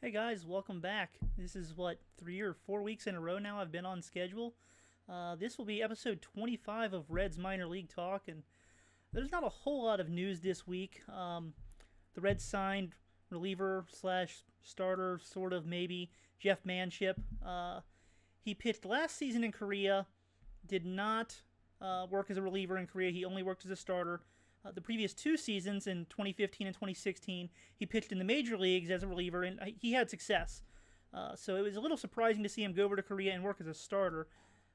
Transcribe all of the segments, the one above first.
Hey guys, welcome back. This is what, 3 or 4 weeks in a row now I've been on schedule. This will be episode 25 of Reds Minor League Talk, and there's not a whole lot of news this week. The Reds signed reliever slash starter, sort of maybe, Jeff Manship. He pitched last season in Korea, did not work as a reliever in Korea. He only worked as a starter. The previous 2 seasons, in 2015 and 2016, he pitched in the major leagues as a reliever, and he had success. So it was a little surprising to see him go over to Korea and work as a starter.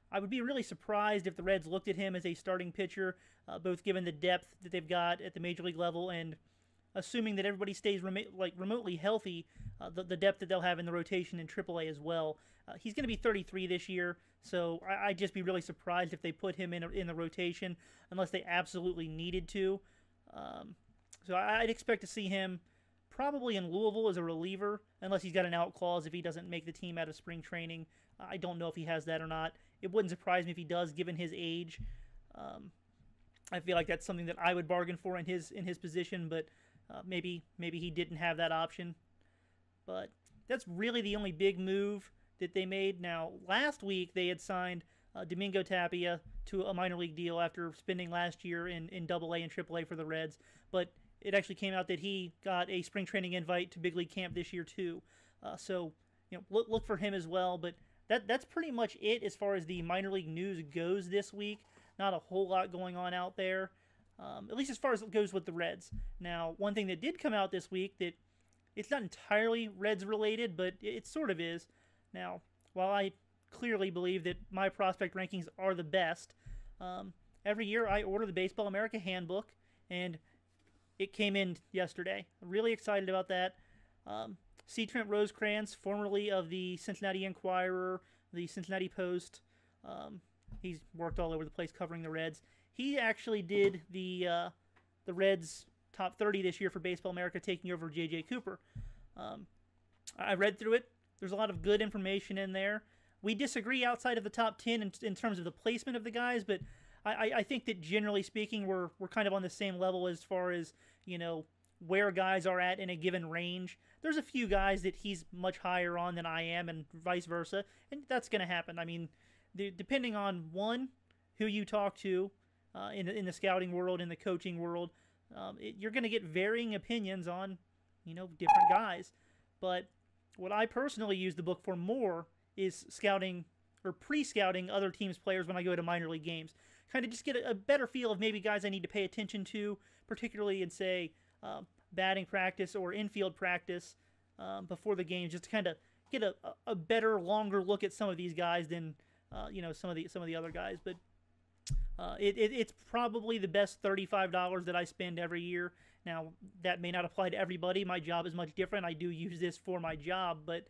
I would be really surprised if the Reds looked at him as a starting pitcher, both given the depth that they've got at the major league level and assuming that everybody stays remotely healthy, the depth that they'll have in the rotation in AAA as well. He's going to be 33 this year, so I'd just be really surprised if they put him in the rotation unless they absolutely needed to. So I'd expect to see him probably in Louisville as a reliever, unless he's got an out clause if he doesn't make the team out of spring training. I don't know if he has that or not. It wouldn't surprise me if he does, given his age. I feel like that's something that I would bargain for in his position, but maybe he didn't have that option. But that's really the only big move that they made. Now, last week they had signed Domingo Tapia to a minor league deal after spending last year in Double A and Triple A for the Reds. But it actually came out that he got a spring training invite to big league camp this year too. So look for him as well. But that's pretty much it as far as the minor league news goes this week. Not a whole lot going on out there, at least as far as it goes with the Reds. Now, one thing that did come out this week that it's not entirely Reds related, but it sort of is. Now, while I clearly believe that my prospect rankings are the best, every year I order the Baseball America handbook, and it came in yesterday. I'm really excited about that. C. Trent Rosecrans, formerly of the Cincinnati Enquirer, the Cincinnati Post, he's worked all over the place covering the Reds. He actually did the Reds top 30 this year for Baseball America, taking over J.J. Cooper. I read through it. There's a lot of good information in there. We disagree outside of the top 10 in terms of the placement of the guys, but I think that generally speaking, we're kind of on the same level as far as, where guys are at in a given range. There's a few guys that he's much higher on than I am, and vice versa, and that's going to happen. I mean, depending on, one, who you talk to in the scouting world, in the coaching world, you're going to get varying opinions on, different guys. But what I personally use the book for more is scouting or pre-scouting other teams' players when I go to minor league games. Kind of just get a better feel of maybe guys I need to pay attention to, particularly in, say, batting practice or infield practice before the games, just to kind of get a better, longer look at some of these guys than some of the other guys. But it's probably the best $35 that I spend every year. Now, that may not apply to everybody. My job is much different. I do use this for my job, but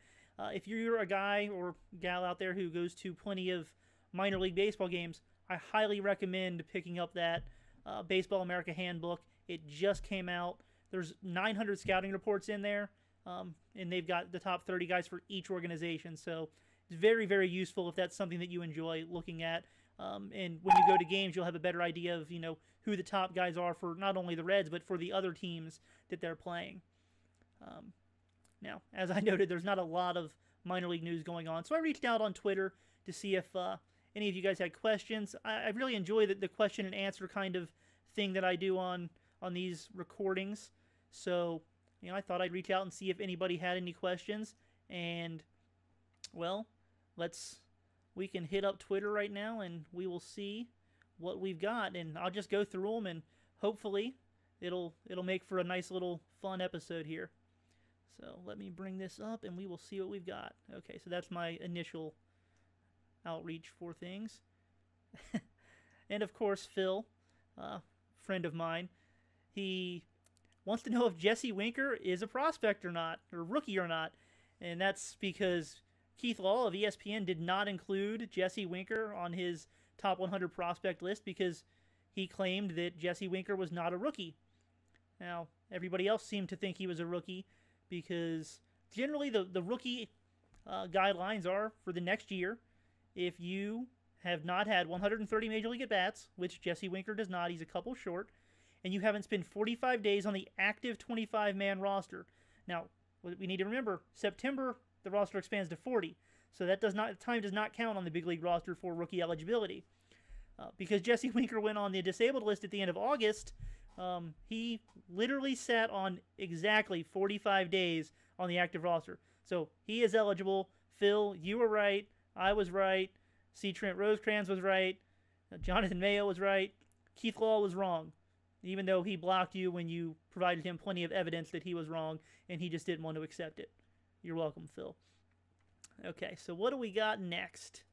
if you're a guy or gal out there who goes to plenty of minor league baseball games, I highly recommend picking up that Baseball America handbook. It just came out. There's 900 scouting reports in there, and they've got the top 30 guys for each organization. So it's very, very useful if that's something that you enjoy looking at. And when you go to games, you'll have a better idea of, who the top guys are for not only the Reds, but for the other teams that they're playing. Now, as I noted, there's not a lot of minor league news going on. So I reached out on Twitter to see if any of you guys had questions. I really enjoy the question and answer kind of thing that I do on these recordings. So, I thought I'd reach out and see if anybody had any questions. And, well, we can hit up Twitter right now and we will see what we've got. And I'll just go through them and hopefully it'll make for a nice little fun episode here. So let me bring this up and we will see what we've got. Okay, so that's my initial outreach for things. And of course, Phil, friend of mine, he wants to know if Jesse Winker is a prospect or not, or rookie or not. And that's because Keith Law of ESPN did not include Jesse Winker on his top 100 prospect list because he claimed that Jesse Winker was not a rookie. Now, everybody else seemed to think he was a rookie because generally the rookie guidelines are for the next year, if you have not had 130 Major League at-bats, which Jesse Winker does not, he's a couple short, and you haven't spent 45 days on the active 25-man roster. Now, we need to remember, September, the roster expands to 40. So time does not count on the big league roster for rookie eligibility. Because Jesse Winker went on the disabled list at the end of August, he literally sat on exactly 45 days on the active roster. So he is eligible. Phil, you were right. I was right. C. Trent Rosecrans was right. Jonathan Mayo was right. Keith Law was wrong, even though he blocked you when you provided him plenty of evidence that he was wrong, and he just didn't want to accept it. You're welcome, Phil. Okay, so what do we got next?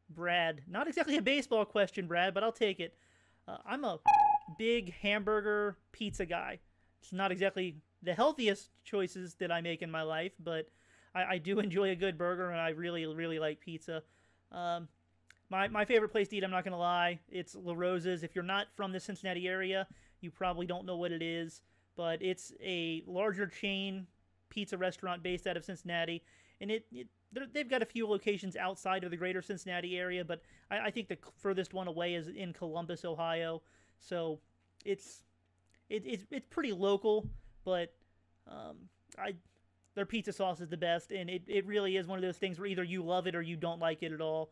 Brad. Not exactly a baseball question, Brad, but I'll take it. I'm a big hamburger pizza guy. It's not exactly the healthiest choices that I make in my life, but I do enjoy a good burger, and I really, really like pizza. My favorite place to eat, I'm not going to lie, it's La Rosa's. If you're not from the Cincinnati area, you probably don't know what it is, but it's a larger chain pizza restaurant based out of Cincinnati, and they've got a few locations outside of the greater Cincinnati area, but I think the furthest one away is in Columbus, Ohio. So it's pretty local, but their pizza sauce is the best, and it really is one of those things where either you love it or you don't like it at all.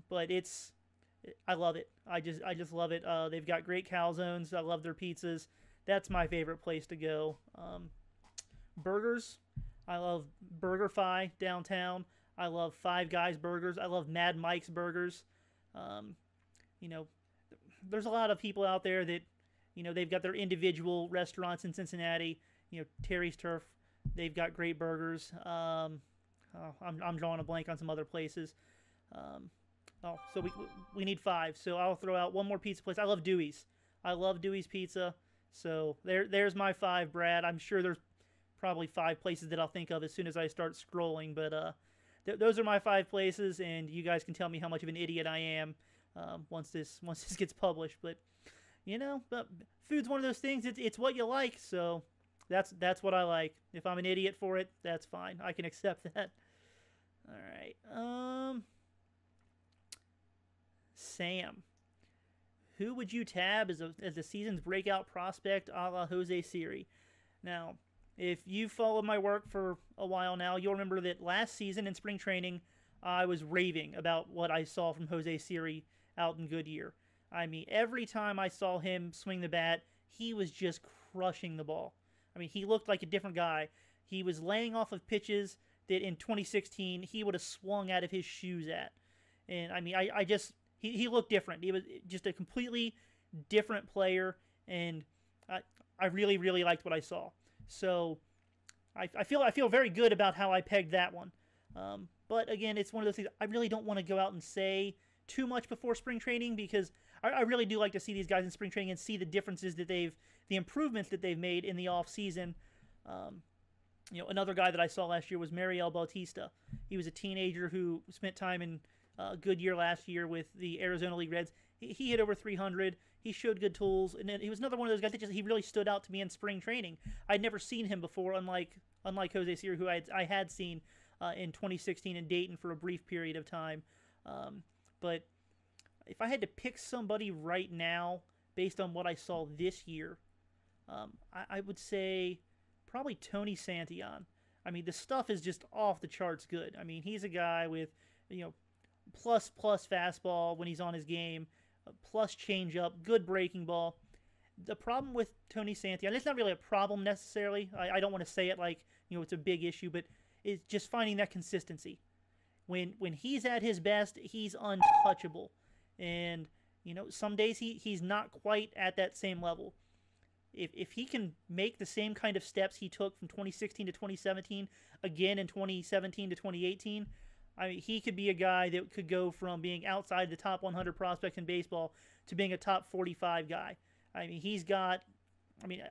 But I love it. I just love it. They've got great calzones. I love their pizzas. That's my favorite place to go. Burgers. I love BurgerFi downtown. I love Five Guys Burgers. I love Mad Mike's Burgers. There's a lot of people out there that, they've got their individual restaurants in Cincinnati. Terry's Turf. They've got great burgers. I'm drawing a blank on some other places. So we need 5. So I'll throw out one more pizza place. I love Dewey's. I love Dewey's Pizza. So there's my 5, Brad. I'm sure there's probably 5 places that I'll think of as soon as I start scrolling. But those are my 5 places, and you guys can tell me how much of an idiot I am once this gets published. But but food's one of those things. It's what you like. So that's what I like. If I'm an idiot for it, that's fine. I can accept that. All right. Sam, who would you tab as the season's breakout prospect a la Jose Siri? Now, if you've followed my work for a while now, you'll remember that last season in spring training, I was raving about what I saw from Jose Siri out in Goodyear. I mean, every time I saw him swing the bat, he was just crushing the ball. I mean, he looked like a different guy. He was laying off of pitches that in 2016 he would have swung out of his shoes at. And I mean, he looked different. He was just a completely different player, and I really, really liked what I saw. So I feel very good about how I pegged that one. But again, it's one of those things I really don't want to go out and say too much before spring training, because I really do like to see these guys in spring training and see the differences that the improvements that they've made in the off season. Another guy that I saw last year was Mariel Bautista. He was a teenager who spent time in Goodyear last year with the Arizona League Reds. He hit over 300. He showed good tools, and then he was another one of those guys that he really stood out to me in spring training. I'd never seen him before, unlike Jose Siri, who I had seen in 2016 in Dayton for a brief period of time. But if I had to pick somebody right now based on what I saw this year, I would say probably Tony Santillan. I mean, the stuff is just off the charts good. I mean, he's a guy with, plus fastball when he's on his game, plus changeup, good breaking ball. The problem with Tony Santillan, it's not really a problem necessarily. I don't want to say it like, it's a big issue, but it's just finding that consistency. When he's at his best, he's untouchable. And, some days he's not quite at that same level. If he can make the same kind of steps he took from 2016 to 2017, again in 2017 to 2018, I mean, he could be a guy that could go from being outside the top 100 prospects in baseball to being a top 45 guy. I mean,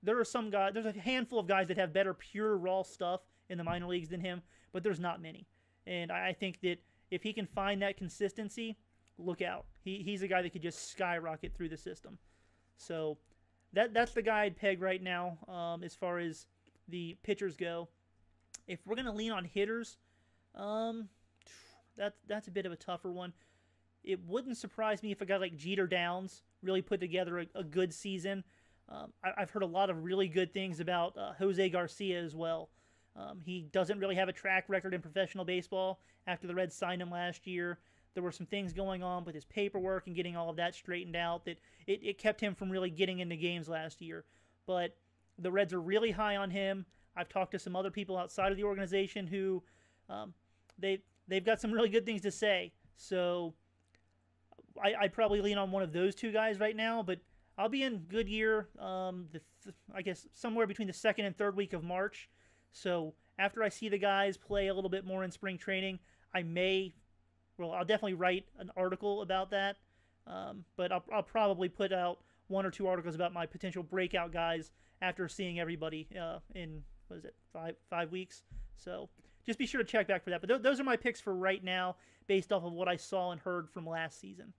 there are some guys, there's a handful of guys that have better pure raw stuff in the minor leagues than him, but there's not many. And I think that if he can find that consistency, look out. He's a guy that could just skyrocket through the system. So that's the guy I'd peg right now as far as the pitchers go. If we're going to lean on hitters, that's a bit of a tougher one. It wouldn't surprise me if a guy like Jeter Downs really put together a good season. I've heard a lot of really good things about Jose Garcia as well. He doesn't really have a track record in professional baseball after the Reds signed him last year. There were some things going on with his paperwork and getting all of that straightened out that it kept him from really getting into games last year. But the Reds are really high on him. I've talked to some other people outside of the organization who they've got some really good things to say. So I'd probably lean on one of those two guys right now, but I'll be in Goodyear, I guess, somewhere between the second and third week of March. So after I see the guys play a little bit more in spring training, I'll definitely write an article about that. But I'll probably put out one or two articles about my potential breakout guys after seeing everybody in, 5 weeks. So just be sure to check back for that. But those are my picks for right now based off of what I saw and heard from last season.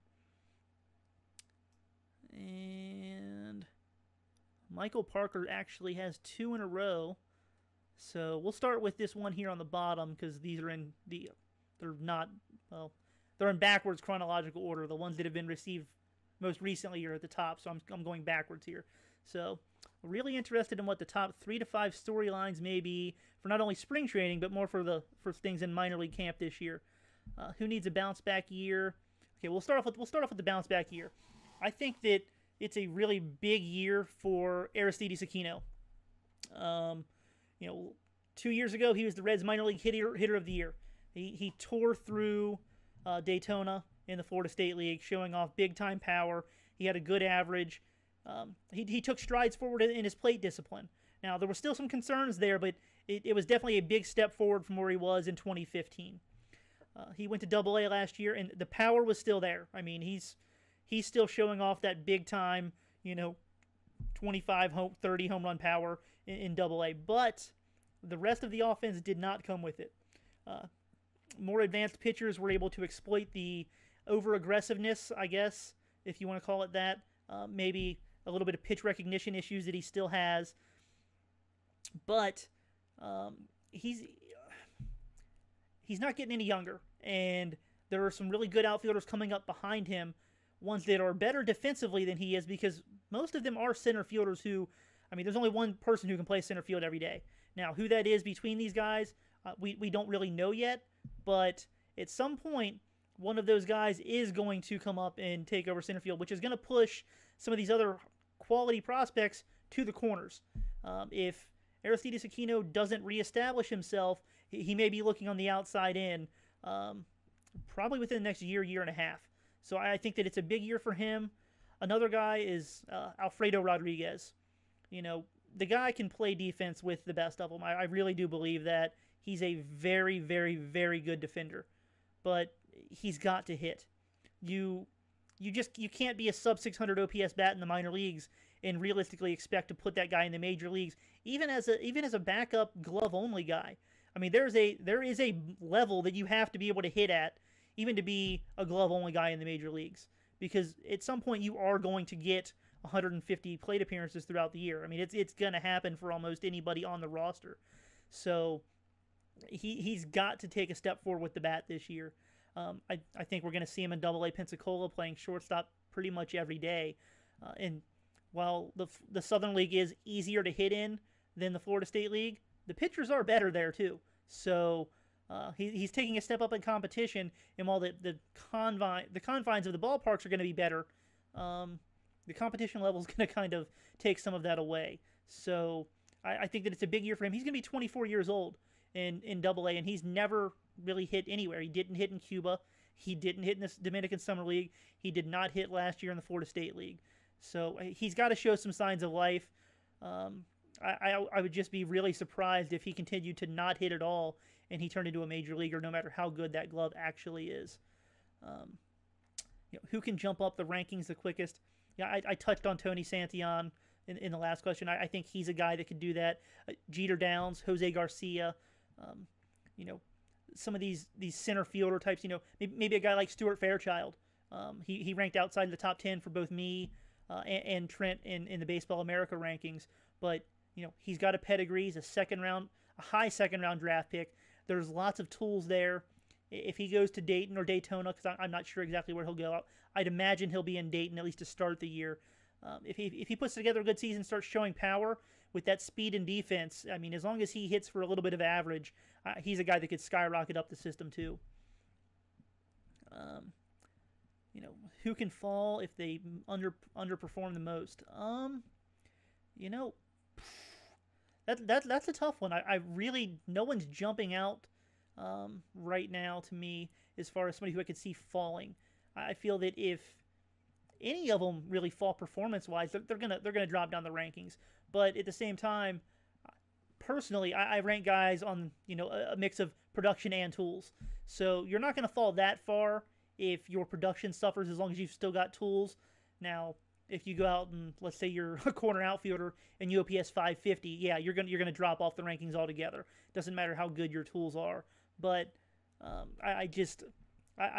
And Michael Parker actually has 2 in a row. So we'll start with this one here on the bottom because these are they're in backwards chronological order. The ones that have been received most recently are at the top, so I'm going backwards here. So really interested in what the top 3 to 5 storylines may be for not only spring training but more for things in minor league camp this year. Who needs a bounce back year? Okay, we'll start off with the bounce back year. I think that it's a really big year for Aristides Aquino. 2 years ago, he was the Reds minor league hitter of the year. He tore through Daytona in the Florida State League, showing off big-time power. He had a good average. He took strides forward in his plate discipline. Now, there were still some concerns there, but it was definitely a big step forward from where he was in 2015. He went to Double-A last year, and the power was still there. I mean, he's still showing off that big-time, 30 home run power in Double-A. But the rest of the offense did not come with it. More advanced pitchers were able to exploit the over-aggressiveness, I guess, if you want to call it that. Maybe a little bit of pitch recognition issues that he still has. But he's not getting any younger. And there are some really good outfielders coming up behind him, ones that are better defensively than he is, because most of them are center fielders who, there's only one person who can play center field every day. Now, who that is between these guys, we don't really know yet, but at some point, one of those guys is going to come up and take over center field, which is going to push some of these other quality prospects to the corners. If Aristides Aquino doesn't reestablish himself, he may be looking on the outside in probably within the next year and a half. So I think that it's a big year for him. Another guy is Alfredo Rodriguez. The guy can play defense with the best of them. I really do believe that. He's a very, very, very good defender. But he's got to hit. You can't be a sub 600 OPS bat in the minor leagues and realistically expect to put that guy in the major leagues, even as a backup glove only guy. There is a level that you have to be able to hit at, even to be a glove only guy in the major leagues, because at some point you are going to get 150 plate appearances throughout the year. It's going to happen for almost anybody on the roster. So he's got to take a step forward with the bat this year. I think we're going to see him in Double-A Pensacola playing shortstop pretty much every day. And while the Southern League is easier to hit in than the Florida State League, the pitchers are better there too. So he's taking a step up in competition. And while the confines of the ballparks are going to be better, the competition level is going to kind of take some of that away. So I think that it's a big year for him. He's going to be 24 years old in Double-A, and he's never really hit anywhere. He didn't hit in Cuba. He didn't hit in the Dominican Summer League. He did not hit last year in the Florida State League. So he's got to show some signs of life. I would just be really surprised if he continued to not hit at all and he turned into a major leaguer, no matter how good that glove actually is. Who can jump up the rankings the quickest? Yeah, I touched on Tony Santillan in the last question. I think he's a guy that could do that. Jeter Downs, Jose Garcia, some of these center fielder types. Maybe a guy like Stuart Fairchild. He ranked outside the top 10 for both me and Trent in the Baseball America rankings. But he's got a pedigree. He's a high second round draft pick. There's lots of tools there. If he goes to Dayton or Daytona, because I'm not sure exactly where he'll go, I'd imagine he'll be in Dayton at least to start the year. If he puts together a good season, starts showing power with that speed and defense, I mean, as long as he hits for a little bit of average, he's a guy that could skyrocket up the system too. You know, who can fall if they underperform the most? You know, that's a tough one. I really, no one's jumping out right now to me as far as somebody who I could see falling. I feel that if any of them really fall performance-wise, they're gonna drop down the rankings. But at the same time, personally, I rank guys on, you know, a mix of production and tools. So you're not gonna fall that far if your production suffers, as long as you've still got tools. Now, if you go out and let's say you're a corner outfielder and you OPS 550, yeah, you're gonna drop off the rankings altogether. Doesn't matter how good your tools are. But I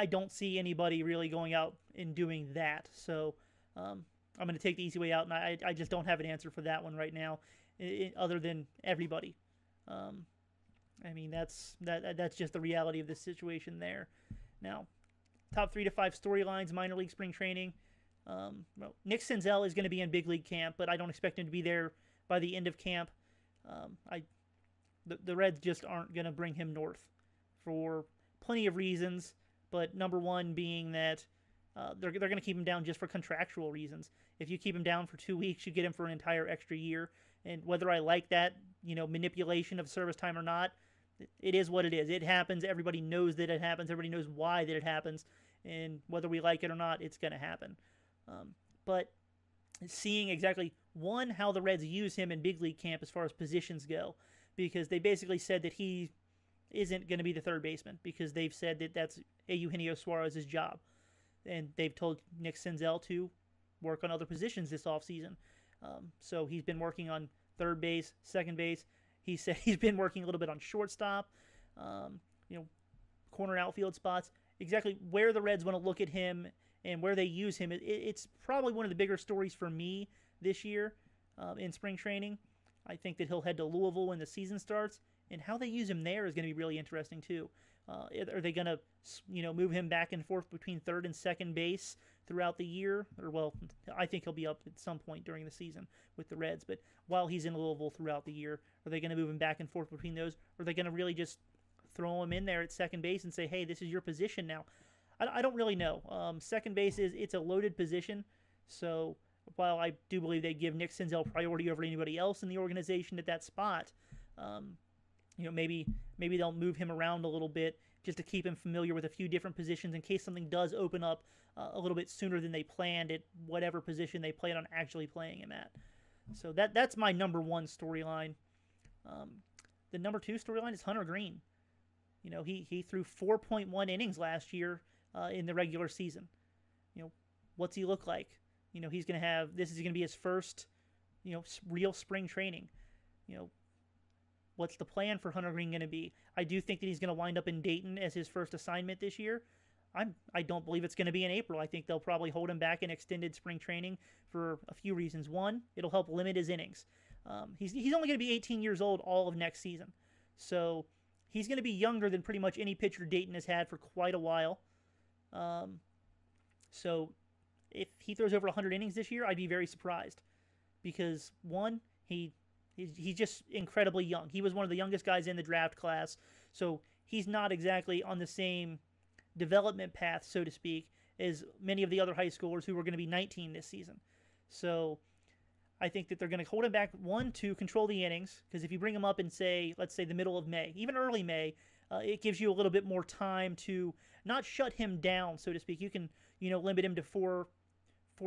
don't see anybody really going out and doing that. So I'm going to take the easy way out, and I just don't have an answer for that one right now, other than everybody. I mean, that's just the reality of this situation there. Now, top 3 to 5 storylines, minor league spring training. Well, Nick Senzel is going to be in big league camp, but I don't expect him to be there by the end of camp. The Reds just aren't going to bring him north for plenty of reasons, but number one being that they're going to keep him down just for contractual reasons. If you keep him down for 2 weeks, you get him for an entire extra year. And whether I like that, you know, manipulation of service time or not, it is what it is. It happens. Everybody knows that it happens. Everybody knows why that it happens. And whether we like it or not, it's going to happen. But seeing exactly, one, how the Reds use him in big league camp as far as positions go, because they basically said that he isn't going to be the third baseman because they've said that that's Eugenio Suarez's job. And they've told Nick Senzel to work on other positions this offseason. So he's been working on third base, second base. He said he's been working a little bit on shortstop, you know, corner outfield spots. Exactly where the Reds want to look at him and where they use him, it's probably one of the bigger stories for me this year in spring training. I think that he'll head to Louisville when the season starts, and how they use him there is going to be really interesting too. Are they going to, you know, move him back and forth between third and second base throughout the year? Or, well, I think he'll be up at some point during the season with the Reds. But while he's in Louisville throughout the year, are they going to move him back and forth between those? Or are they going to really just throw him in there at second base and say, hey, this is your position now? I don't really know. Second base it's a loaded position. So while I do believe they give Nick Senzel priority over anybody else in the organization at that spot, you know, maybe they'll move him around a little bit just to keep him familiar with a few different positions in case something does open up a little bit sooner than they planned at whatever position they plan on actually playing him at. So that's my number one storyline. The number two storyline is Hunter Green. You know, he threw 4.1 innings last year in the regular season. You know, what's he look like? You know, this is going to be his first, you know, real spring training. You know, what's the plan for Hunter Green going to be? I do think that he's going to wind up in Dayton as his first assignment this year. I don't believe it's going to be in April. I think they'll probably hold him back in extended spring training for a few reasons. One, it'll help limit his innings. He's only going to be 18 years old all of next season. So he's going to be younger than pretty much any pitcher Dayton has had for quite a while. So if he throws over 100 innings this year, I'd be very surprised. Because, one, he's just incredibly young. He was one of the youngest guys in the draft class. So he's not exactly on the same development path, so to speak, as many of the other high schoolers who were going to be 19 this season. So I think that they're going to hold him back, one, to control the innings, because if you bring him up in, let's say the middle of May, even early May, it gives you a little bit more time to not shut him down, so to speak. You can, you know, limit him to four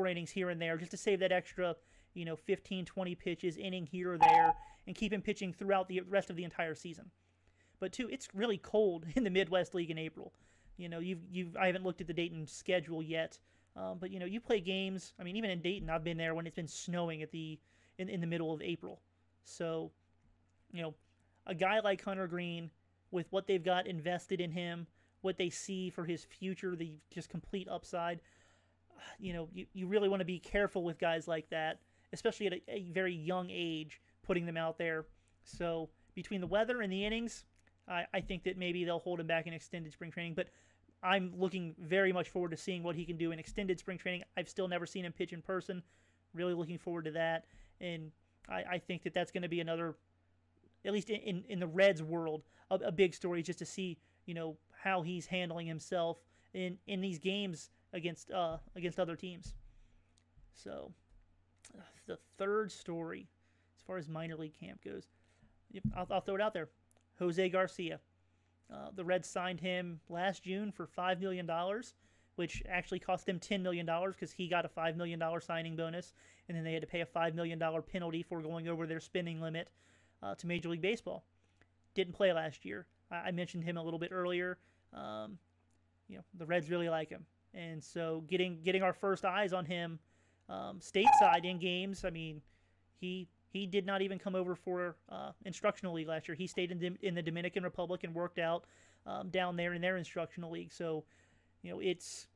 innings here and there just to save that extra, you know, 15, 20 pitches, inning here or there, and keep him pitching throughout the rest of the entire season. But two, it's really cold in the Midwest League in April. You know, I haven't looked at the Dayton schedule yet, but you know, you play games. I mean, even in Dayton, I've been there when it's been snowing in the middle of April. So, you know, a guy like Hunter Green, with what they've got invested in him, what they see for his future, the just complete upside. You know, you really want to be careful with guys like that, especially at a very young age, putting them out there. So between the weather and the innings, I think that maybe they'll hold him back in extended spring training. But I'm looking very much forward to seeing what he can do in extended spring training. I've still never seen him pitch in person. really looking forward to that. And I think that that's going to be another, at least in the Reds world, a big story just to see, how he's handling himself in these games against other teams. So the third story, as far as minor league camp goes, yep, I'll throw it out there. Jose Garcia. The Reds signed him last June for $5 million, which actually cost them $10 million because he got a $5 million signing bonus, and then they had to pay a $5 million penalty for going over their spending limit to Major League Baseball. Didn't play last year. I mentioned him a little bit earlier. The Reds really like him, and so getting our first eyes on him stateside in games. I mean, he did not even come over for instructional league last year. He stayed in the Dominican Republic and worked out down there in their instructional league. So, it's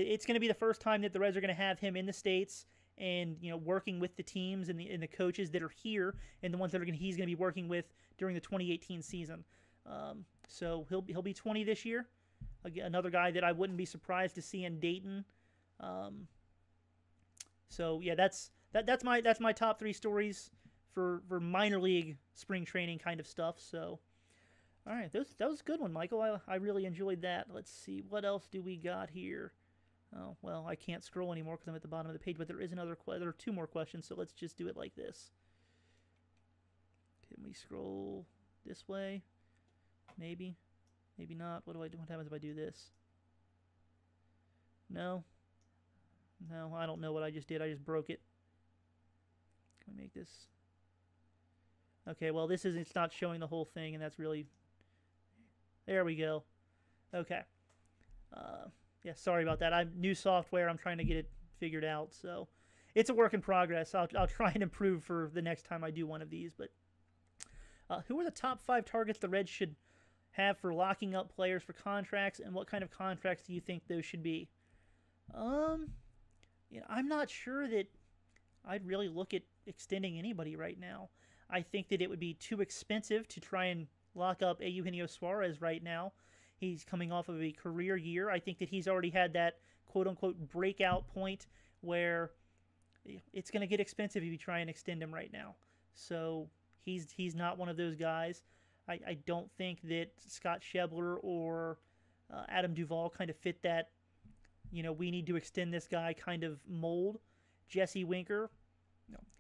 going to be the first time that the Reds are going to have him in the States and working with the teams and the coaches that are here and the ones that he's going to be working with during the 2018 season. So he'll be 20 this year. Again, another guy that I wouldn't be surprised to see in Dayton. So yeah, that's my top three stories for minor league spring training kind of stuff. So, all right, that was a good one, Michael. I really enjoyed that. Let's see, what else do we got here? Oh, well, I can't scroll anymore because I'm at the bottom of the page, but there is there are two more questions, so let's just do it like this. Can we scroll this way? Maybe not. What happens if I do this? No, I don't know what I just did. I just broke it. Can we make this? Okay, well, it's not showing the whole thing, and that's really... There we go. Okay. Yeah, sorry about that. New software. I'm trying to get it figured out, so it's a work in progress. I'll try and improve for the next time I do one of these. But who are the top 5 targets the Reds should have for locking up players for contracts, and what kind of contracts do you think those should be? I'm not sure that I'd really look at extending anybody right now. I think that it would be too expensive to try and lock up Eugenio Suarez right now. He's coming off of a career year. I think that he's already had that quote-unquote breakout point where it's going to get expensive if you try and extend him right now. So he's not one of those guys. I don't think that Scott Schebler or Adam Duvall kind of fit that, we need to extend this guy kind of mold. Jesse Winker,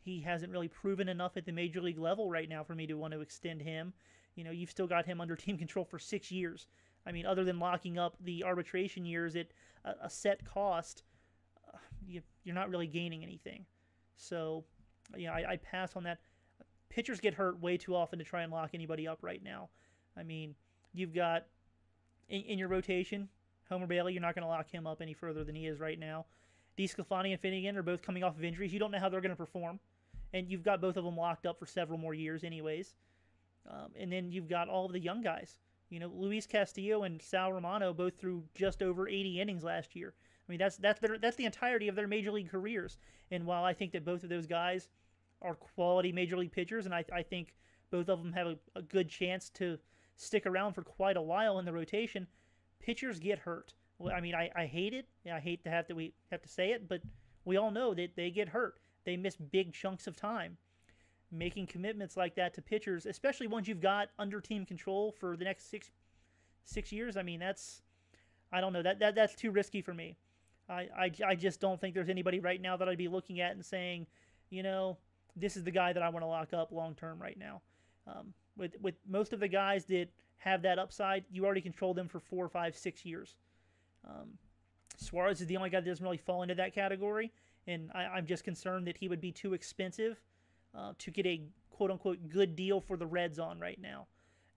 he hasn't really proven enough at the major league level right now for me to want to extend him. You've still got him under team control for 6 years. I mean, other than locking up the arbitration years at a set cost, you're not really gaining anything. So, I pass on that. Pitchers get hurt way too often to try and lock anybody up right now. I mean, you've got, in your rotation, Homer Bailey, you're not going to lock him up any further than he is right now. DeSclafani and Finnegan are both coming off of injuries. You don't know how they're going to perform. And you've got both of them locked up for several more years anyways. And then you've got all of the young guys. Luis Castillo and Sal Romano both threw just over 80 innings last year. I mean, that's the entirety of their major league careers. And while I think that both of those guys are quality major league pitchers, and I think both of them have a good chance to stick around for quite a while in the rotation, pitchers get hurt. Well, I mean, I hate it. I hate to have to say it, but we all know that they get hurt. They miss big chunks of time. Making commitments like that to pitchers, especially ones you've got under team control for the next six years, I mean, I don't know, that's too risky for me. I just don't think there's anybody right now that I'd be looking at and saying, this is the guy that I want to lock up long term right now. With most of the guys that have that upside, you already control them for 4, 5, 6 years. Suarez is the only guy that doesn't really fall into that category, and I'm just concerned that he would be too expensive to get a quote-unquote good deal for the Reds on right now.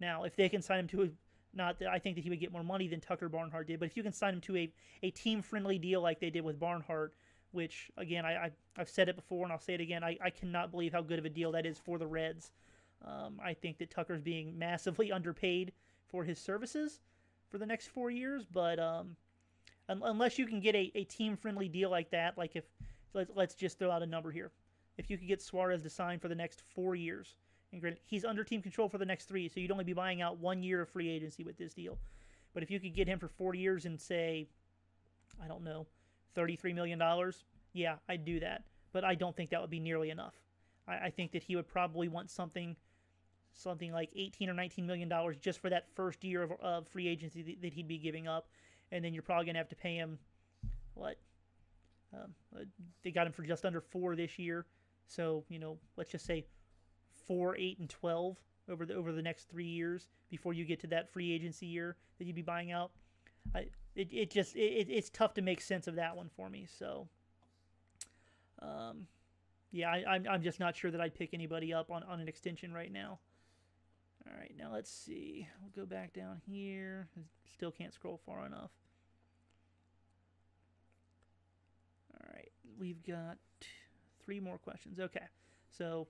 Now, if they can sign him to not that I think that he would get more money than Tucker Barnhart did, but if you can sign him to a team-friendly deal like they did with Barnhart, which, again, I've said it before and I'll say it again, I cannot believe how good of a deal that is for the Reds. I think that Tucker's being massively underpaid for his services for the next 4 years, but unless you can get a team-friendly deal like that, like if let's just throw out a number here. If you could get Suarez to sign for the next 4 years, and granted, he's under team control for the next 3, so you'd only be buying out 1 year of free agency with this deal. But if you could get him for 4 years and say, I don't know, $33 million, yeah, I'd do that. but I don't think that would be nearly enough. I think that he would probably want something like $18 or $19 million just for that first year of free agency that he'd be giving up, and then you're probably going to have to pay him what? They got him for just under 4 this year, so let's just say 4, 8, and 12 over the next 3 years before you get to that free agency year that you'd be buying out. It's tough to make sense of that one for me. So, yeah, I'm just not sure that I'd pick anybody up on an extension right now. All right, now let's see. We'll go back down here. Still can't scroll far enough. All right, we've got 3 more questions. Okay, so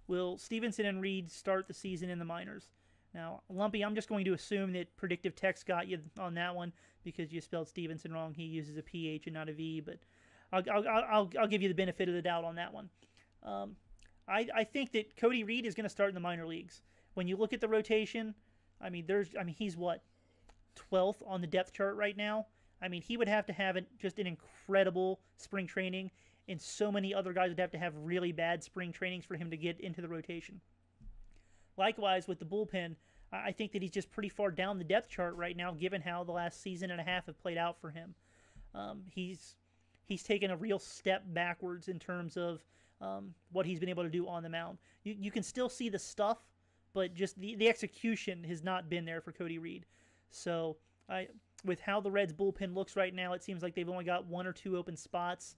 will Stevenson and Reed start the season in the minors? Now, Lumpy, I'm just going to assume that predictive text got you on that one because you spelled Stevenson wrong. He uses a PH and not a V, but I'll give you the benefit of the doubt on that one. I think that Cody Reed is going to start in the minor leagues. When you look at the rotation, he's what, 12th on the depth chart right now. He would have to have just an incredible spring training, and so many other guys would have to have really bad spring trainings for him to get into the rotation. Likewise, with the bullpen, I think that he's just pretty far down the depth chart right now, given how the last season and a half have played out for him. He's taken a real step backwards in terms of what he's been able to do on the mound. You can still see the stuff, but just the execution has not been there for Cody Reed. So with how the Reds bullpen looks right now, it seems like they've only got 1 or 2 open spots,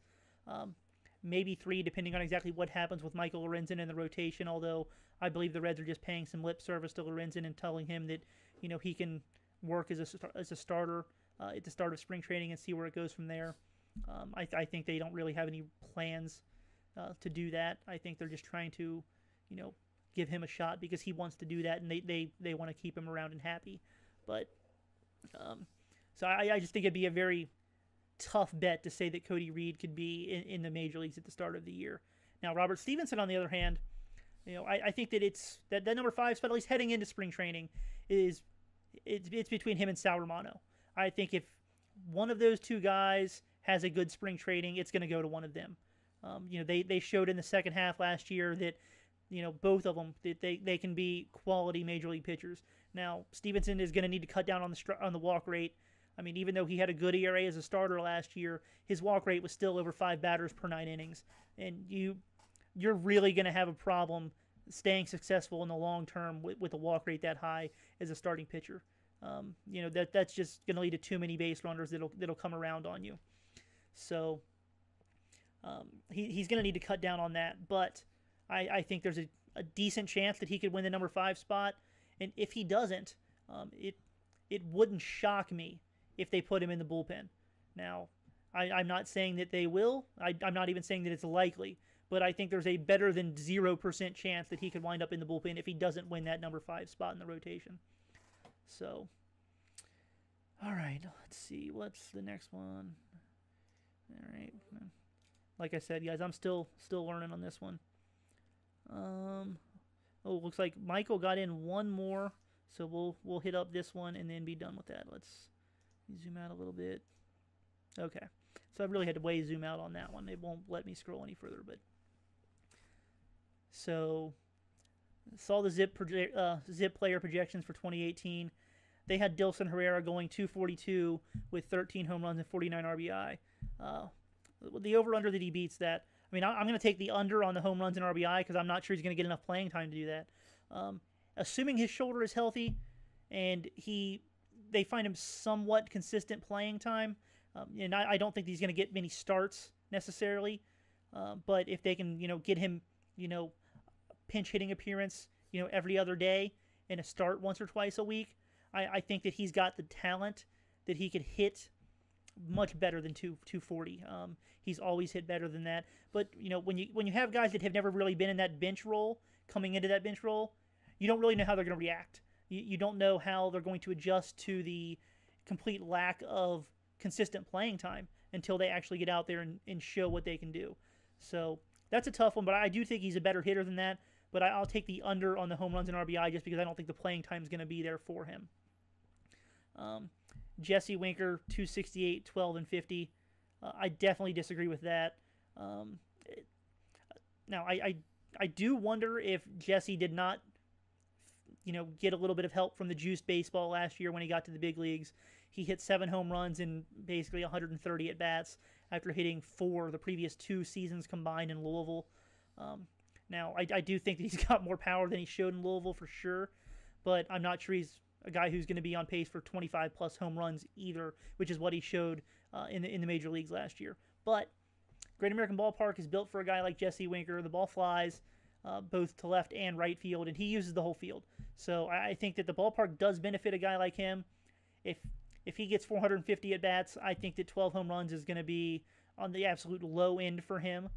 maybe 3, depending on exactly what happens with Michael Lorenzen in the rotation, although I believe the Reds are just paying some lip service to Lorenzen and telling him that he can work as a starter at the start of spring training and see where it goes from there. I think they don't really have any plans to do that. I think they're just trying to, give him a shot because he wants to do that, and they want to keep him around and happy. But so I just think it'd be a very tough bet to say that Cody Reed could be in the major leagues at the start of the year. Now, Robert Stevenson, on the other hand, I think that it's that number 5 spot, at least heading into spring training, it's between him and Sal Romano. I think if one of those 2 guys has a good spring training, it's going to go to one of them. They showed in the second half last year that both of them that they can be quality major league pitchers. Now, Stevenson is going to need to cut down on the walk rate. Even though he had a good ERA as a starter last year, his walk rate was still over 5 batters per 9 innings, and you're really going to have a problem staying successful in the long term with a walk rate that high as a starting pitcher. That's just going to lead to too many base runners that'll come around on you. So he's going to need to cut down on that, but I think there's a decent chance that he could win the number 5 spot, and if he doesn't, it wouldn't shock me if they put him in the bullpen. Now, I'm not saying that they will. I'm not even saying that it's likely, but I think there's a better than 0% chance that he could wind up in the bullpen if he doesn't win that number 5 spot in the rotation. So, all right, let's see. What's the next one? All right. Like I said, guys, I'm still learning on this one. Looks like Michael got in one more, so we'll hit up this one and then be done with that. Let's zoom out a little bit. Okay, so I really had to way zoom out on that one. It won't let me scroll any further, but so saw the Zip player projections for 2018. They had Dilson Herrera going 242 with 13 home runs and 49 RBI. The over-under that he beats that. I'm going to take the under on the home runs and RBI because I'm not sure he's going to get enough playing time to do that. Assuming his shoulder is healthy and they find him somewhat consistent playing time, and I don't think he's going to get many starts necessarily, but if they can, get him, pinch hitting appearance, every other day and a start once or twice a week, I think that he's got the talent that he could hit much better than 240. He's always hit better than that. But when you have guys that have never really been in that bench role, coming into that bench role, you don't really know how they're going to react. You don't know how they're going to adjust to the complete lack of consistent playing time until they actually get out there and show what they can do. So that's a tough one, but I do think he's a better hitter than that. But I'll take the under on the home runs and RBI just because I don't think the playing time is going to be there for him. Jesse Winker, 268, 12, and 50. I definitely disagree with that. Um, Now, I do wonder if Jesse did not, get a little bit of help from the juiced baseball last year when he got to the big leagues. He hit 7 home runs in basically 130 at bats after hitting 4 the previous 2 seasons combined in Louisville. Now, I do think that he's got more power than he showed in Louisville for sure, but I'm not sure he's a guy who's going to be on pace for 25 plus home runs either, which is what he showed in the major leagues last year. But Great American Ballpark is built for a guy like Jesse Winker. The ball flies both to left and right field, and he uses the whole field. So I think that the ballpark does benefit a guy like him. If he gets 450 at bats, I think that 12 home runs is going to be on the absolute low end for him.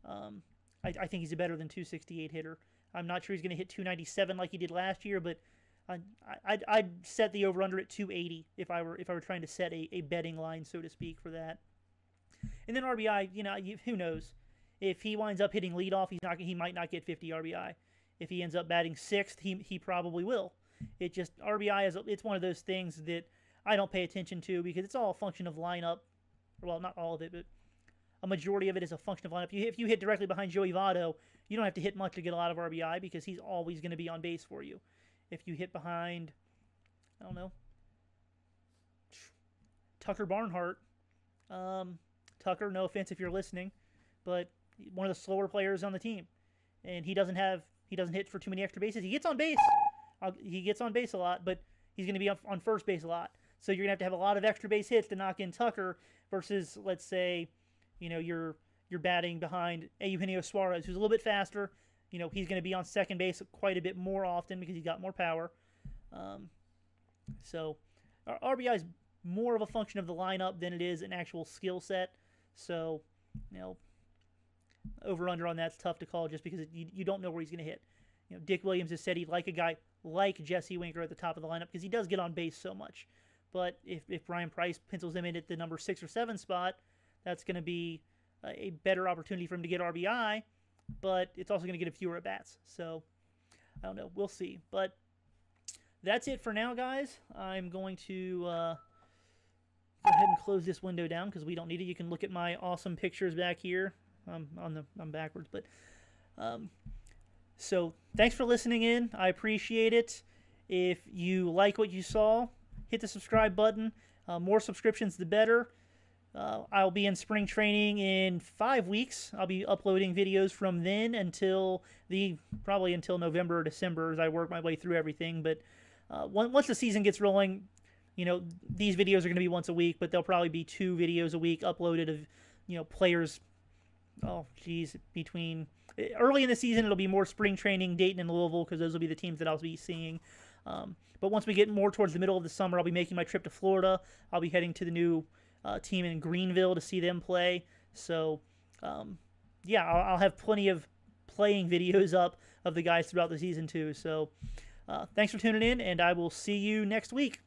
I think he's a better than 268 hitter. I'm not sure he's going to hit 297 like he did last year, but I'd set the over/under at 280 if I were trying to set a betting line, so to speak, for that. And then RBI, who knows? If he winds up hitting leadoff, he might not get 50 RBI. If he ends up batting 6th, he probably will. RBI it's one of those things that I don't pay attention to because it's all a function of lineup. Well, not all of it, but a majority of it is a function of lineup. If you hit directly behind Joey Votto, you don't have to hit much to get a lot of RBI because he's always going to be on base for you. If you hit behind, I don't know, Tucker Barnhart, Tucker, no offense if you're listening, but one of the slower players on the team, and he doesn't hit for too many extra bases. He gets on base. He gets on base a lot, but he's going to be on first base a lot. So you're going to have a lot of extra base hits to knock in Tucker versus, let's say, you're batting behind Eugenio Suarez, who's a little bit faster. He's going to be on second base quite a bit more often because he's got more power. So RBI is more of a function of the lineup than it is an actual skill set. So, over-under on that's tough to call just because you don't know where he's going to hit. Dick Williams has said he'd like a guy like Jesse Winker at the top of the lineup because he does get on base so much. But if Brian Price pencils him in at the number 6 or 7 spot, that's going to be a better opportunity for him to get RBI, but it's also going to get a fewer at-bats. So, I don't know. We'll see. But that's it for now, guys. I'm going to go ahead and close this window down because we don't need it. You can look at my awesome pictures back here. I'm backwards, but so thanks for listening in. I appreciate it. If you like what you saw, hit the subscribe button. More subscriptions, the better. I'll be in spring training in 5 weeks. I'll be uploading videos from then probably until November or December as I work my way through everything. But once the season gets rolling, these videos are going to be once a week, but there'll probably be 2 videos a week uploaded of, players. Oh, geez, between early in the season, it'll be more spring training, Dayton and Louisville, because those will be the teams that I'll be seeing. But once we get more towards the middle of the summer, I'll be making my trip to Florida. I'll be heading to the new team in Greenville to see them play. So, yeah, I'll have plenty of playing videos up of the guys throughout the season too. So, thanks for tuning in, and I will see you next week.